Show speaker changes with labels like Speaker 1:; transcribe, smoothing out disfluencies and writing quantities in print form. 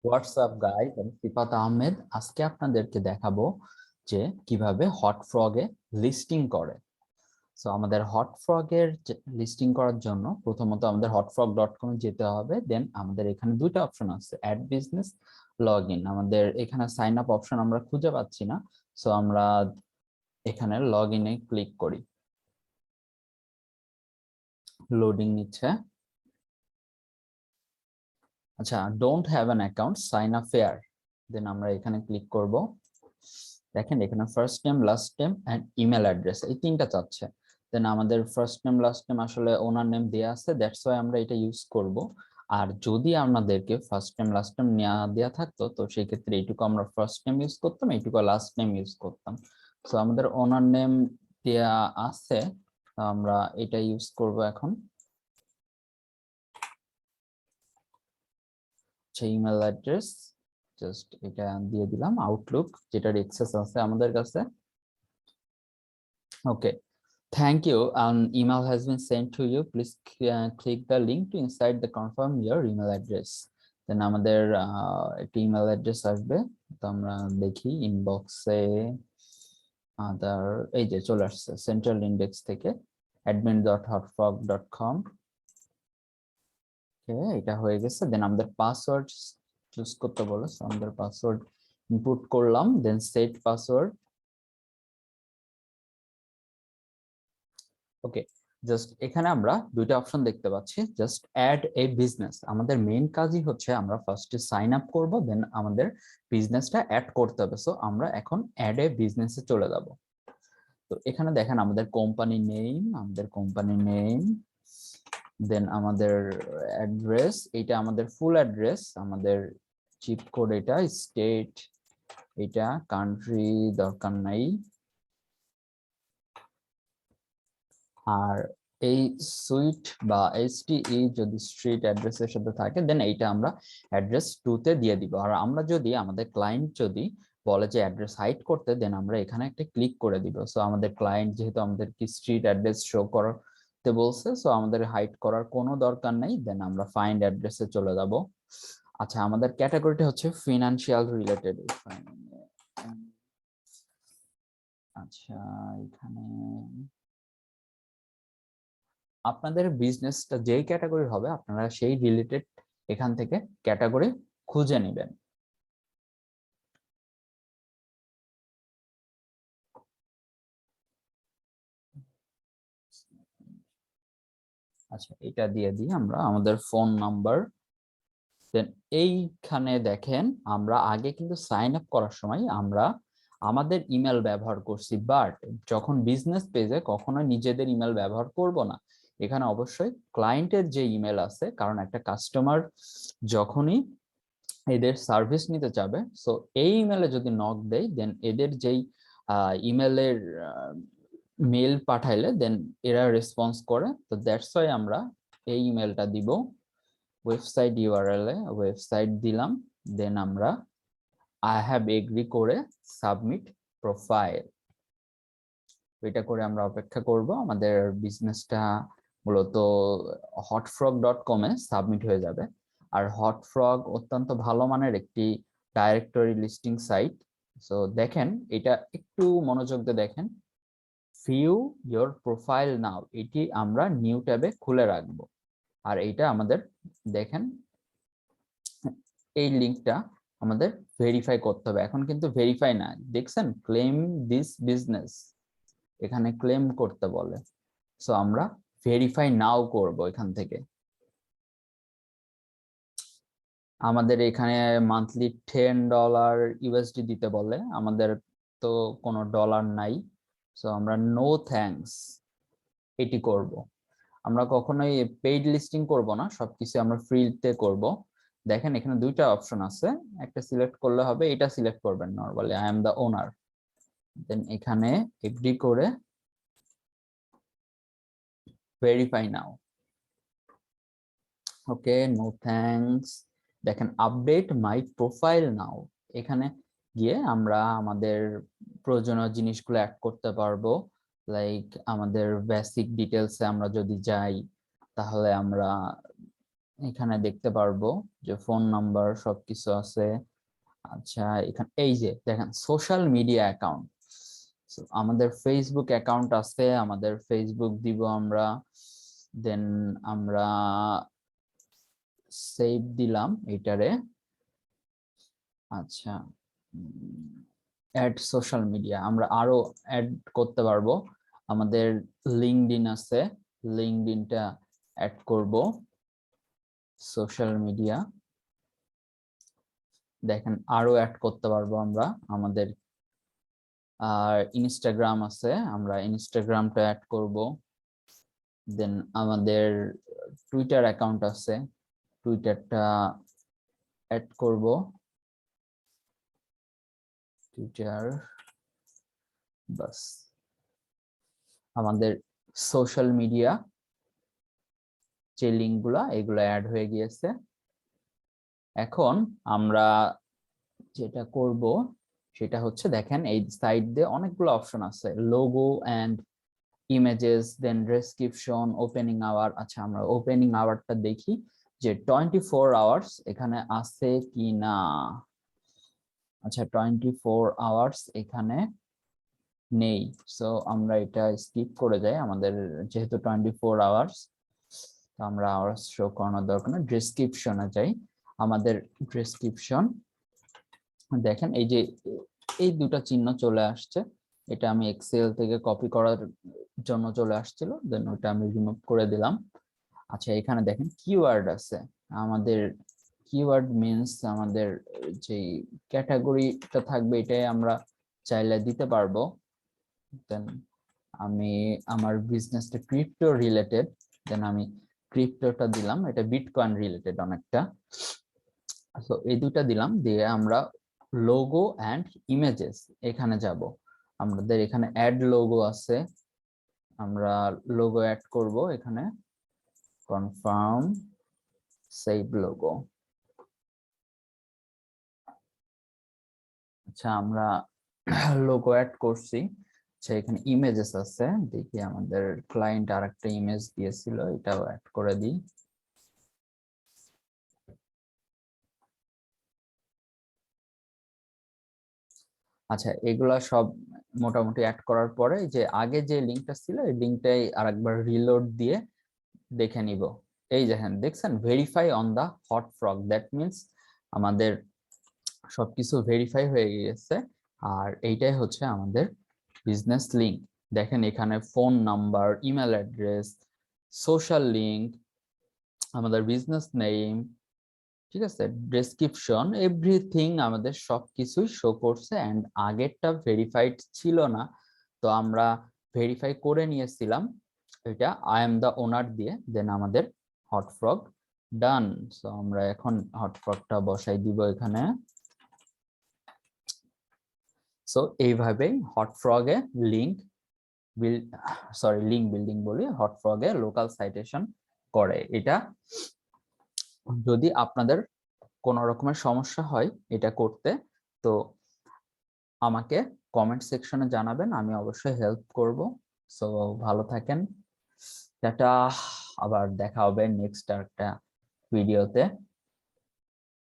Speaker 1: WhatsApp guys, আমি সিফাত আহমেদ। আজকে আপনাদেরকে দেখাবো যে কিভাবে হট ফ্রগে লিস্টিং করে। সো আমাদের হট ফ্রগের লিস্টিং করার জন্য প্রথমত আমাদের hotfrog.com যেতে হবে। দেন আমাদের এখানে দুইটা অপশন আছে, অ্যাড বিজনেস, লগ ইন। আমাদের এখানে সাইন আপ অপশন আমরা খুঁজে পাচ্ছি না, সো আমরা এখানে লগ ইনে ক্লিক করি। লোডিং নিচ্ছে। আচ্ছা, don't have an account, sign up here. Then আমরা এখানে ক্লিক করব। দেখেন এখানে first name, last name and email address এই তিনটা চাচ্ছে। দেন আমাদের ফার্স্ট নেম লাস্ট নেম আসলে ওনার নেম দেয়া আছে, দ্যাটস ওয়াই আমরা এটা ইউজ করব। আর যদি আমাদেরকে ফার্স্ট নেম লাস্ট নেম নেওয়া দেওয়া থাকতো, তো সেই ক্ষেত্রে এইটুকু আমরা ফার্স্ট নেম ইউজ করতাম, এইটুকু লাস্ট নেম ইউজ করতাম। তো আমাদের ওনার নেম দেয়া আছে, তো আমরা এটা ইউজ করব এখন। ইমেল অ্যাড্রেস জাস্ট এটা দিয়ে দিলাম, আউটলুক যেটার এক্সেস আছে আমাদের কাছে। ওকে, thank you. An email has been sent to you. Please click the link to inside the confirm your email address. Then আমাদের একটা ইমেল অ্যাড্রেস আসবে, তো আমরা দেখি ইনবক্সে আদার, এই যে চলে আসছে সেন্ট্রাল ইন্ডেক্স থেকে admin.hotfrog.com। এটা হয়ে গেছে। দেন আমাদের পাসওয়ার্ড চুজ করতে বলে, আমাদের পাসওয়ার্ড ইনপুট করলাম। দেন সেট পাসওয়ার্ড। ওকে, জাস্ট এখানে আমরা দুইটা অপশন দেখতে পাচ্ছি। জাস্ট অ্যাড এ বিজনেস, আমাদের মেইন কাজই হচ্ছে আমরা ফার্স্টে সাইন আপ করব, দেন আমাদের বিজনেসটা অ্যাড করতে হবে। সো আমরা এখন অ্যাড এ বিজনেসে চলে যাব। তো এখানে দেখেন আমাদের কোম্পানি নেম, দেন আমাদের অ্যাড্রেস, এটা আমাদের ফুল অ্যাড্রেস, আমাদের চিপ কোড এটা, স্টেট এটা, কান্ট্রি দরকার নাই। আর এই সুইট বা এইচটিই যদি স্ট্রিট অ্যাড্রেসের সাথে থাকে, দেন এইটা আমরা অ্যাড্রেস 2 তে দিয়ে দিব। আর আমরা যদি আমাদের ক্লায়েন্ট যদি বলে যে অ্যাড্রেস হাইড করতে, দেন আমরা এখানে একটা ক্লিক করে দিব। সো আমাদের ক্লায়েন্ট যেহেতু আমাদের কি স্ট্রিট অ্যাড্রেস শো করতে বলছে, সো আমাদের হাইড করার কোনো দরকার নেই। দেন আমরা ফাইন্ড অ্যাড্রেসে চলে যাব। আচ্ছা, আমাদের ক্যাটাগরিটা হচ্ছে ফিনান্সিয়াল রিলেটেড। আচ্ছা, এখানে আপনাদের বিজনেসটা যেই ক্যাটাগরি হবে আপনারা সেই রিলেটেড এখান থেকে ক্যাটাগরি খুঁজে নেবেন। আচ্ছা, এটা দিয়ে দিই আমরা আমাদের ফোন নাম্বার। দেন এইখানে দেখেন আমরা আগে কিন্তু সাইন আপ করার সময় আমরা আমাদের ইমেল ব্যবহার করছি, বাট যখন বিজনেস পেজে কখনোই নিজেদের ইমেল ব্যবহার করব না। এখানে অবশ্যই ক্লায়েন্টের যে ইমেল আছে, কারণ একটা কাস্টমার যখনই এদের সার্ভিস নিতে চাবে, সো এই ইমেলে যদি নক দেয়, দেন এদের যেই ইমেলের মেল পাঠাইলে দেন এরা রেসপন্স করে। তো দ্যাটস ওয়াই আমরা এই ইমেলটা দিব। ওয়েবসাইট ইউআরএল এ ওয়েবসাইট দিলাম। দেন আমরা আই হ্যাভ এগ্রি করে সাবমিট প্রোফাইল, এটা করে আমরা অপেক্ষা করব। আমাদের বিজনেসটা মূলত hotfrog.com এ সাবমিট হয়ে যাবে। আর হটফ্রগ অত্যন্ত ভালো মানের একটি ডাইরেক্টরি লিস্টিং সাইট। সো দেখেন এটা একটু মনোযোগ দিয়ে দেখেন, ভিউ ইয়োর প্রোফাইল নাও, এটি আমরা নিউ ট্যাবে খুলে রাখবো। আর এইটা আমাদের দেখেন এই লিঙ্কটা আমাদের ভেরিফাই করতে হবে। এখন কিন্তু ভেরিফাই না, দেখছেন ক্লেম দিস বিজনেস, এখানে ক্লেম করতে বলে। সো আমরা ভেরিফাই নাও করব এখান থেকে। আমাদের এখানে মান্থলি $10 দিতে বলে, আমাদের তো কোনো ডলার নাই। সো আমরা নো থ্যাঙ্কস এটি করব। আমরা কখনোই পেইড লিস্টিং করব না, সবকিছু আমরা ফ্রিতে করব। দেখেন এখানে দুইটা অপশন আছে, একটা সিলেক্ট করলে হবে, এটা সিলেক্ট করবেন নরমালি আই এম দা ওনার। দেন এখানে এগ্রি করে ভেরিফাই নাও। ওকে, নো থ্যাঙ্কস। দেখেন আপডেট মাই প্রোফাইল নাও, এখানে গিয়ে আমরা আমাদের প্রয়োজনীয় জিনিসগুলো অ্যাড করতে পারবো। লাইক আমাদের বেসিক ডিটেলসে আমরা যদি যাই, তাহলে আমরা এখানে দেখতে পারবো যে ফোন নাম্বার সবকিছু আছে। আচ্ছা এখানে এই যে দেখেন সোশ্যাল মিডিয়া অ্যাকাউন্ট, আমাদের ফেসবুক অ্যাকাউন্ট আছে, আমাদের ফেসবুক দিব আমরা, দেন আমরা সেভ দিলাম এটারে। আচ্ছা অ্যাড সোশ্যাল মিডিয়া আমরা আরো অ্যাড করতে পারবো, আমাদের লিঙ্কডইন আছে, লিঙ্কডইনটা অ্যাড করব সোশ্যাল মিডিয়া। দেখেন আরো অ্যাড করতে পারবো আমরা, আমাদের আর ইনস্টাগ্রাম আছে, আমরা ইনস্টাগ্রামটা অ্যাড করব। দেন আমাদের টুইটার অ্যাকাউন্ট আছে, টুইটারটা অ্যাড করব, টুইটার বাস। আমাদের সোশ্যাল মিডিয়া যে লিঙ্কগুলা এগুলো অ্যাড হয়ে গিয়েছে। এখন আমরা যেটা করব সেটা হচ্ছে দেখেন এই সাইড দিয়ে অনেকগুলো অপশন আছে, logo and images, then description, opening hour. আচ্ছা আমরা ওপেনিং আওয়ারটা দেখি যে 24 আওয়ার্স এখানে আছে কি না। আচ্ছা 24 আওয়ার্স এখানে নেই, সো আমরা এটা স্কিপ করে যাই, আমাদের যেহেতু 24 আওয়ার্স আমরা আওয়ার্স শো করানোর দরকার নেই। ডেসক্রিপশনে যাই, আমাদের ডেসক্রিপশন দেখেন এই যে এই দুটো চিহ্ন চলে আসছে, এটা আমি এক্সেল থেকে কপি করার জন্য চলে আসছিল, দেন ওটা আমি রিমুভ করে দিলাম। আচ্ছা এখানে দেখেন কিওয়ার্ড আছে, আমাদের কিওয়ার্ড মিন্স আমাদের যে ক্যাটাগরিটা থাকবে এটাই আমরা চাইলে দিতে পারবো। দেন আমি আমার বিজনেসটা ক্রিপ্টো রিলেটেড, দেন আমি ক্রিপ্টোটা দিলাম, এটা বিটকয়েন রিলেটেড অনেকটা, তো এই দুটা দিলাম, দিয়ে আমরা লোগো এন্ড ইমেজেস এখানে যাব। আমাদের এখানে অ্যাড লোগো আছে, আমরা লোগো অ্যাড করব এখানে, কনফার্ম সেভ লোগো। আচ্ছা আমরা লোগো অ্যাড করছি। আচ্ছা এখানে ইমেজেস আছে, দেখি আমাদের ক্লায়েন্ট আরেকটা ইমেজ দিয়েছিল, এটাও অ্যাড করে দিই। আচ্ছা এগুলা সব মোটামুটি অ্যাড করার পরে যে আগে যে লিঙ্কটা ছিল এই লিঙ্কটাই আরেকবার রিলোড দিয়ে দেখে নিব। এই দেখেন দেখছেন verify on the hot frog, that means আমাদের সবকিছু ভেরিফাই হয়ে গেছে। আর এইটাই হচ্ছে আমাদের বিজনেস লিঙ্ক। দেখেন এখানে phone number, email address, social link, আমাদের বিজনেস নেম, ঠিক আছে, ডেসক্রিপশন, এভরিথিং আমাদের সবকিছুই শো করছে। এন্ড আগেরটা ভেরিফাইড ছিল না, তো আমরা ভেরিফাই করে নিয়েছিলাম এটা আই এম দা ওনার দিয়ে, দেন আমাদের হট ফ্রগ ডান। সো আমরা এখন হট ফ্রগটা বসাই দিব এখানে। সো এইভাবেই হট ফ্রগে লিঙ্ক লিঙ্ক বিল্ডিং বলি, হট ফ্রগে লোকাল সাইটেশন করে। এটা যদি আপনাদের কোনো রকমের সমস্যা হয় এটা করতে, তো আমাকে কমেন্ট সেকশনে জানাবেন, আমি অবশ্যই হেল্প করব। সো ভালো থাকেন, টাটা, আবার দেখা হবে নেক্সট একটা ভিডিওতে।